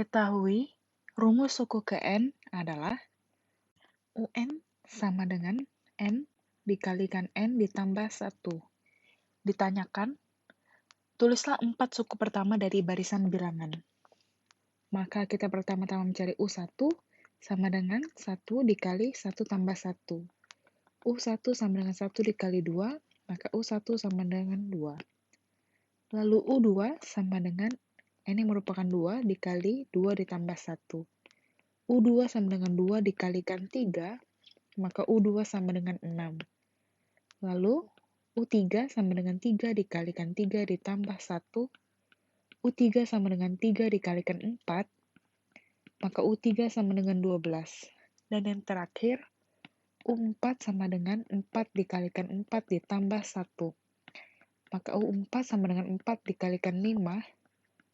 Diketahui, rumus suku ke N adalah UN sama dengan N dikalikan N ditambah 1. Ditanyakan, tulislah 4 suku pertama dari barisan bilangan. Maka kita pertama-tama mencari U1 sama dengan 1 dikali 1 tambah 1. U1 sama dengan 1 dikali 2, maka U1 sama dengan 2. Lalu U2 sama dengan N yang merupakan 2 dikali 2 ditambah 1. U2 sama dengan 2 dikalikan 3, maka U2 sama dengan 6. Lalu, U3 sama dengan 3 dikalikan 3 ditambah 1. U3 sama dengan 3 dikalikan 4, maka U3 sama dengan 12. Dan yang terakhir, U4 sama dengan 4 dikalikan 4 ditambah 1. Maka U4 sama dengan 4 dikalikan 5,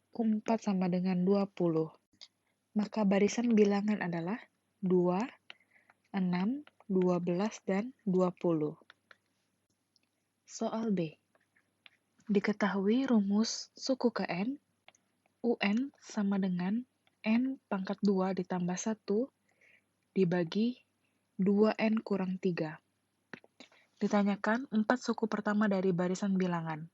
U4 sama dengan 20. Maka barisan bilangan adalah 2, 6, 12, dan 20. Soal B. Diketahui rumus suku ke N, UN sama dengan N pangkat 2 ditambah 1 dibagi 2N kurang 3. Ditanyakan 4 suku pertama dari barisan bilangan.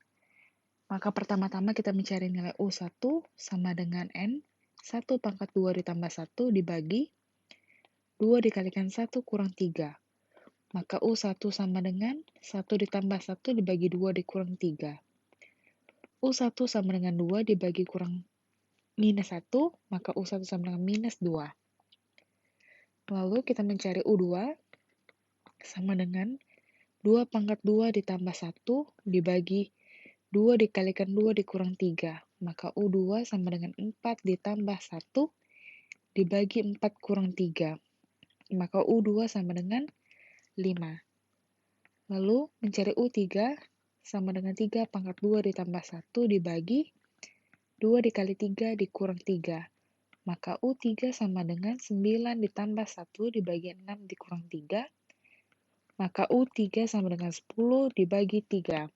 Maka pertama-tama kita mencari nilai U1 sama dengan N, 1 pangkat 2 ditambah 1 dibagi 2 dikalikan 1 kurang 3. Maka U1 sama dengan 1 ditambah 1 dibagi 2 dikurang 3. U1 sama dengan 2 dibagi kurang minus 1, maka U1 sama dengan minus 2. Lalu kita mencari U2 sama dengan 2 pangkat 2 ditambah 1 dibagi 2 dikalikan 2 dikurang 3. Maka U2 sama dengan 4 ditambah 1 dibagi 4 kurang 3. Maka U2 sama dengan 5. Lalu mencari U3 sama dengan 3 pangkat 2 ditambah 1 dibagi 2 dikali 3 dikurang 3. Maka U3 sama dengan 9 ditambah 1 dibagi 6 dikurang 3. Maka U3 sama dengan 10 dibagi 3.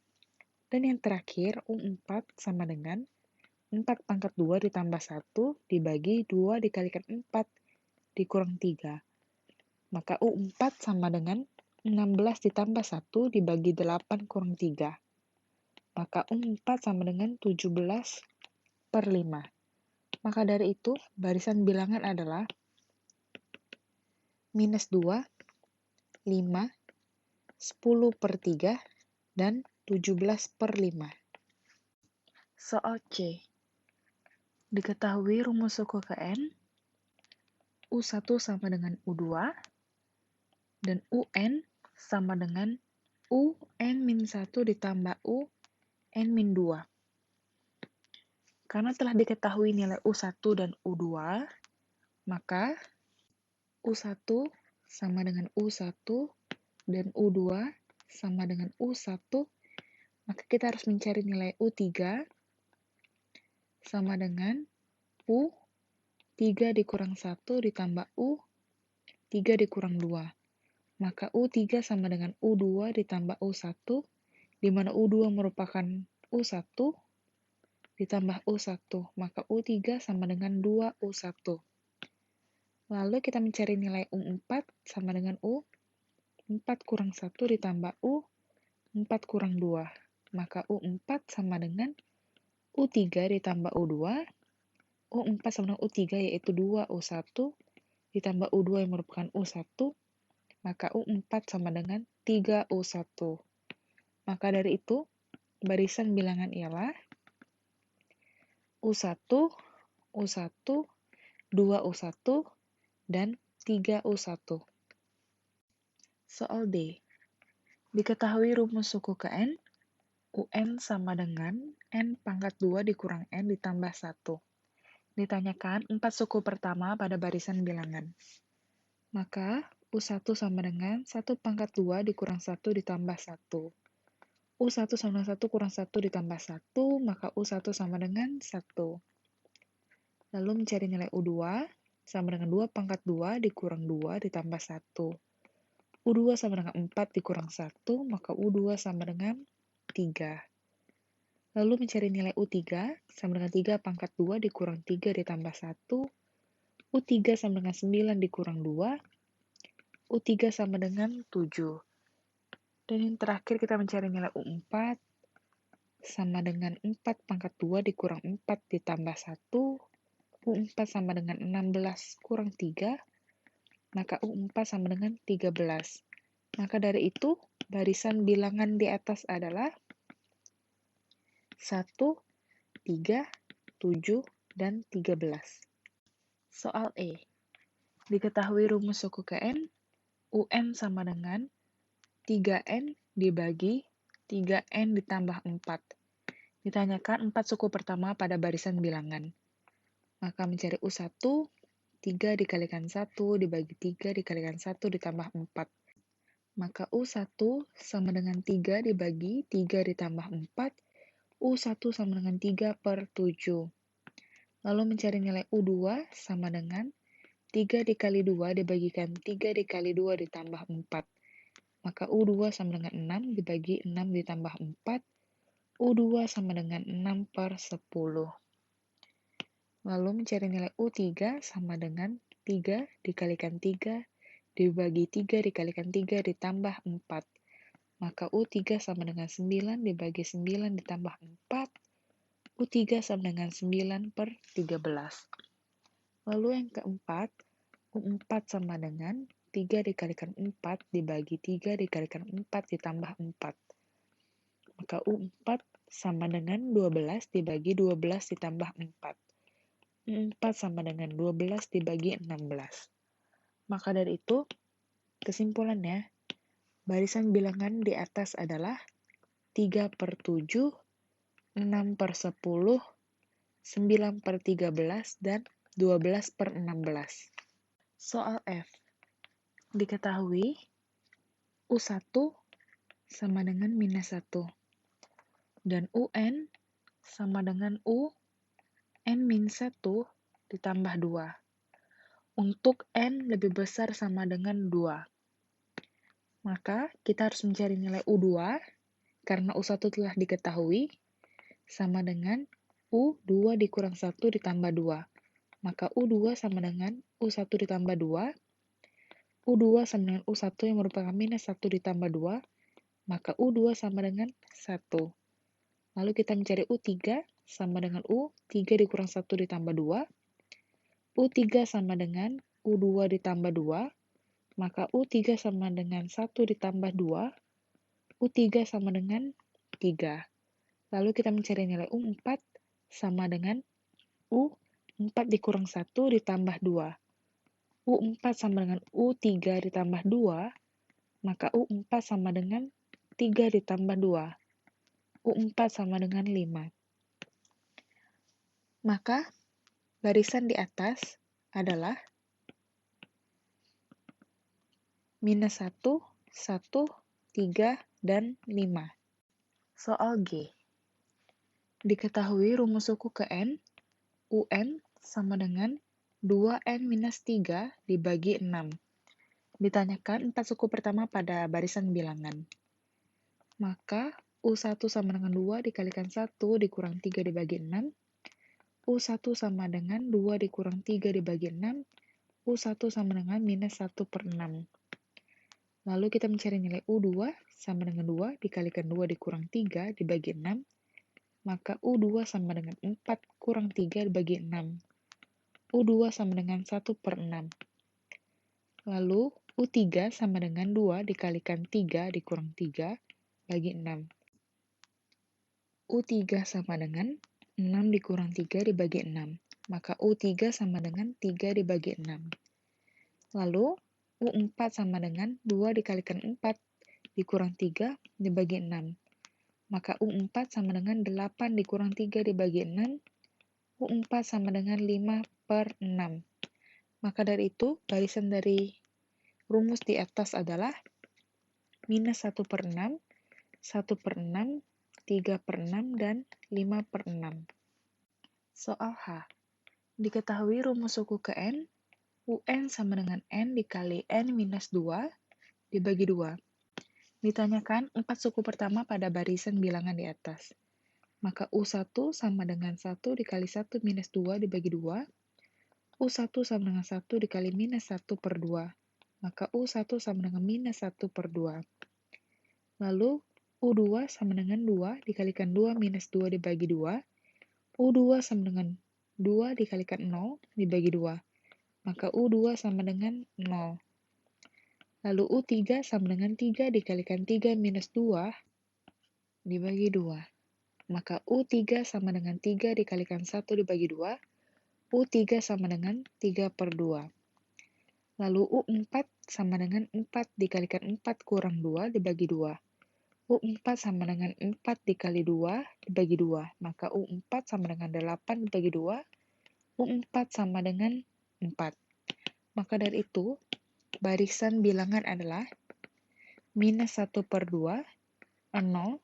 Dan yang terakhir, U4 sama dengan 4 pangkat 2 ditambah 1 dibagi 2 dikalikan 4 dikurang 3. Maka U4 sama dengan 16 ditambah 1 dibagi 8 kurang 3. Maka U4 sama dengan 17/5. Maka dari itu, barisan bilangan adalah minus 2, 5, 10/3, dan 17/5. Soal C. Diketahui rumus suku ke N, U1 sama dengan U2, dan UN sama dengan UN-1 ditambah UN-2. Karena telah diketahui nilai U1 dan U2, maka U1 sama dengan U1 dan U2 sama dengan U1, maka kita harus mencari nilai U3 sama dengan U3 dikurang 1 ditambah U3 dikurang 2. Maka U3 sama dengan U2 ditambah U1, di mana U2 merupakan U1 ditambah U1, maka U3 sama dengan 2U1. Lalu kita mencari nilai U4 sama dengan U4 kurang 1 ditambah U4 kurang 2. Maka U4 sama dengan U3 ditambah U2. U4 sama dengan U3 yaitu 2U1 ditambah U2 yang merupakan U1. Maka U4 sama dengan 3U1. Maka dari itu, barisan bilangan ialah U1, U1, 2U1, dan 3U1. Soal D. Diketahui rumus suku ke N, UN sama dengan N pangkat 2 dikurang N ditambah 1. Ditanyakan 4 suku pertama pada barisan bilangan. Maka U1 sama dengan 1 pangkat 2 dikurang 1 ditambah 1. U1 sama dengan 1 kurang 1 ditambah 1, maka U1 sama dengan 1. Lalu mencari nilai U2 sama dengan 2 pangkat 2 dikurang 2 ditambah 1. U2 sama dengan 4 dikurang 1, maka U2 sama dengan 3. Lalu mencari nilai U3 sama dengan 3 pangkat 2 dikurang 3 ditambah 1, U3 sama dengan 9 dikurang 2, U3 sama dengan 7. Dan yang terakhir kita mencari nilai U4 sama dengan 4 pangkat 2 dikurang 4 ditambah 1, U4 sama dengan 16 kurang 3, maka U4 sama dengan 13. Maka dari itu, barisan bilangan di atas adalah 1, 3, 7, dan 13. Soal E. Diketahui rumus suku ke N, UN sama dengan 3N dibagi 3N ditambah 4. Ditanyakan 4 suku pertama pada barisan bilangan. Maka mencari U1, 3 dikalikan 1 dibagi 3 dikalikan 1 ditambah 4. Maka U1 sama dengan 3 dibagi 3 ditambah 4, U1 sama dengan 3 per 7. Lalu mencari nilai U2 sama dengan 3 dikali 2 dibagikan 3 dikali 2 ditambah 4. Maka U2 sama dengan 6 dibagi 6 ditambah 4, U2 sama dengan 6 per 10. Lalu mencari nilai U3 sama dengan 3 dikalikan 3 dibagi 3 dikalikan 3 ditambah 4. Maka U3 sama dengan 9 dibagi 9 ditambah 4, U3 sama dengan 9 per 13. Lalu yang keempat, U4 sama dengan 3 dikalikan 4 dibagi 3 dikalikan 4 ditambah 4. Maka U4 sama dengan 12 dibagi 12 ditambah 4. 4 sama dengan 12 dibagi 16. Maka dari itu, kesimpulannya, barisan bilangan di atas adalah 3 per 7, 6 per 10, 9 per 13, dan 12 per 16. Soal F. Diketahui U1 sama dengan minus 1, dan UN sama dengan UN-1 ditambah 2. Untuk N lebih besar sama dengan 2. Maka kita harus mencari nilai U2, karena U1 telah diketahui, sama dengan U2 dikurang 1 ditambah 2. Maka U2 sama dengan U1 ditambah 2, U2 sama dengan U1 yang merupakan minus 1 ditambah 2, maka U2 sama dengan 1. Lalu kita mencari U3 sama dengan U3 dikurang 1 ditambah 2, U3 sama dengan U2 ditambah 2, maka U3 sama dengan 1 ditambah 2, U3 sama dengan 3. Lalu kita mencari nilai U4 sama dengan U4 dikurang 1 ditambah 2. U4 sama dengan U3 ditambah 2, maka U4 sama dengan 3 ditambah 2. U4 sama dengan 5. Maka barisan di atas adalah minus 1, 1, 3, dan 5. Soal G. Diketahui rumus suku ke N, UN sama dengan 2N minus 3 dibagi 6. Ditanyakan 4 suku pertama pada barisan bilangan. Maka U1 sama dengan 2 dikalikan 1 dikurang 3 dibagi 6. U1 sama dengan 2 dikurang 3 dibagi 6. U1 sama dengan minus 1 per 6. Lalu kita mencari nilai U2 sama dengan 2 dikalikan 2 dikurang 3 dibagi 6. Maka U2 sama dengan 4 kurang 3 dibagi 6. U2 sama dengan 1 per 6. Lalu U3 sama dengan 2 dikalikan 3 dikurang 3 bagi 6. U3 sama dengan 6 dikurang 3 dibagi 6. Maka U3 sama dengan 3 dibagi 6. Lalu U4 sama dengan 2 dikalikan 4 dikurang 3 dibagi 6. Maka U4 sama dengan 8 dikurang 3 dibagi 6. U4 sama dengan 5 per 6. Maka dari itu, barisan dari rumus di atas adalah minus 1 per 6, 1 per 6, 3 per 6, dan 5 per 6. Soal H. Diketahui rumus suku ke N, UN sama dengan N dikali N minus 2 dibagi 2. Ditanyakan 4 suku pertama pada barisan bilangan di atas. maka U1 sama dengan 1 dikali 1 minus 2 dibagi 2. U1 sama dengan 1 dikali minus 1 per 2, maka U1 sama dengan minus 1 per 2. Lalu, U2 sama dengan 2 dikalikan 2 minus 2 dibagi 2. U2 sama dengan 2 dikalikan 0 dibagi 2, maka U2 sama dengan 0. Lalu U3 sama dengan 3 dikalikan 3 minus 2 dibagi 2. Maka U3 sama dengan 3 dikalikan 1 dibagi 2. U3 sama dengan 3 per 2. Lalu U4 sama dengan 4 dikalikan 4 kurang 2 dibagi 2. U4 sama dengan 4 dikali 2 dibagi 2. Maka U4 sama dengan 8 dibagi 2. U4 sama dengan 4. Maka dari itu, barisan bilangan adalah minus 1 per 2, 0,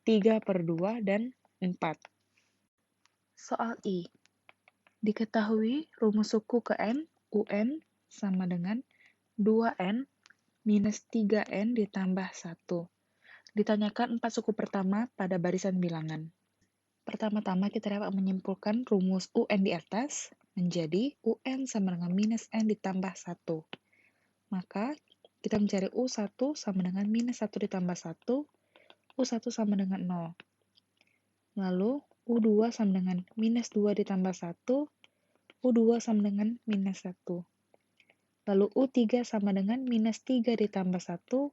3 per 2, dan 4. Soal I. Diketahui rumus suku ke N, UN, sama dengan 2N minus 3N ditambah 1. Ditanyakan 4 suku pertama pada barisan bilangan. Pertama-tama kita dapat menyimpulkan rumus UN di atas menjadi UN sama dengan minus N ditambah 1. Maka kita mencari U1 sama dengan minus 1 ditambah 1, U1 sama dengan 0. Lalu U2 sama dengan minus 2 ditambah 1, U2 sama dengan minus 1. Lalu U3 sama dengan minus 3 ditambah 1,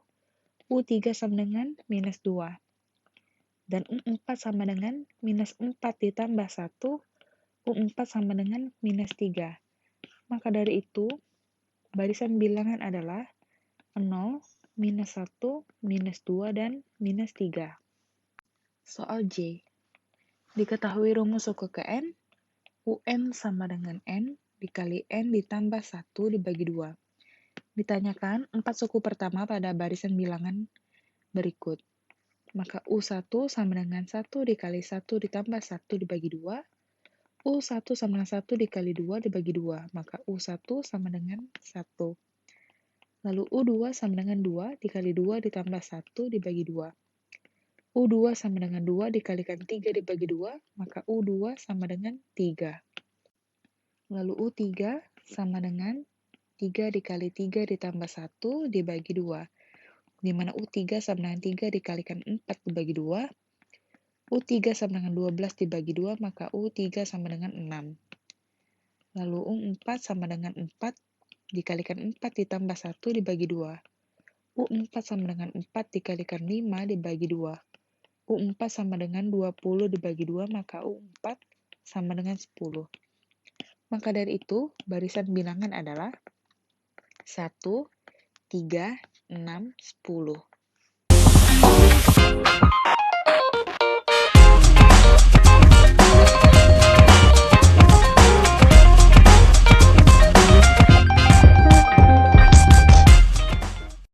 U3 sama dengan minus 2. Dan U4 sama dengan minus 4 ditambah 1, U4 sama dengan minus 3. Maka dari itu, barisan bilangan adalah 0, minus 1, minus 2, dan minus 3. Soal J. Diketahui rumus suku ke N, UN sama dengan N dikali N ditambah 1 dibagi 2. Ditanyakan 4 suku pertama pada barisan bilangan berikut. Maka U1 sama dengan 1 dikali 1 ditambah 1 dibagi 2. U1 sama dengan 1 dikali 2 dibagi 2. Maka U1 sama dengan 1. Lalu U2 sama dengan 2 dikali 2 ditambah 1 dibagi 2. U2 sama dengan 2 dikalikan 3 dibagi 2. Maka U2 sama dengan 3. Lalu U3 sama dengan 3 dikali 3 ditambah 1 dibagi 2. Di mana U3 sama dengan 3 dikalikan 4 dibagi 2. U3 sama dengan 12 dibagi 2, maka U3 sama dengan 6. Lalu U4 sama dengan 4 dikalikan 4 ditambah 1 dibagi 2. U4 sama dengan 4 dikalikan 5 dibagi 2. U4 sama dengan 20 dibagi 2, maka U4 sama dengan 10. Maka dari itu, barisan bilangan adalah 1, 3, 6, 10.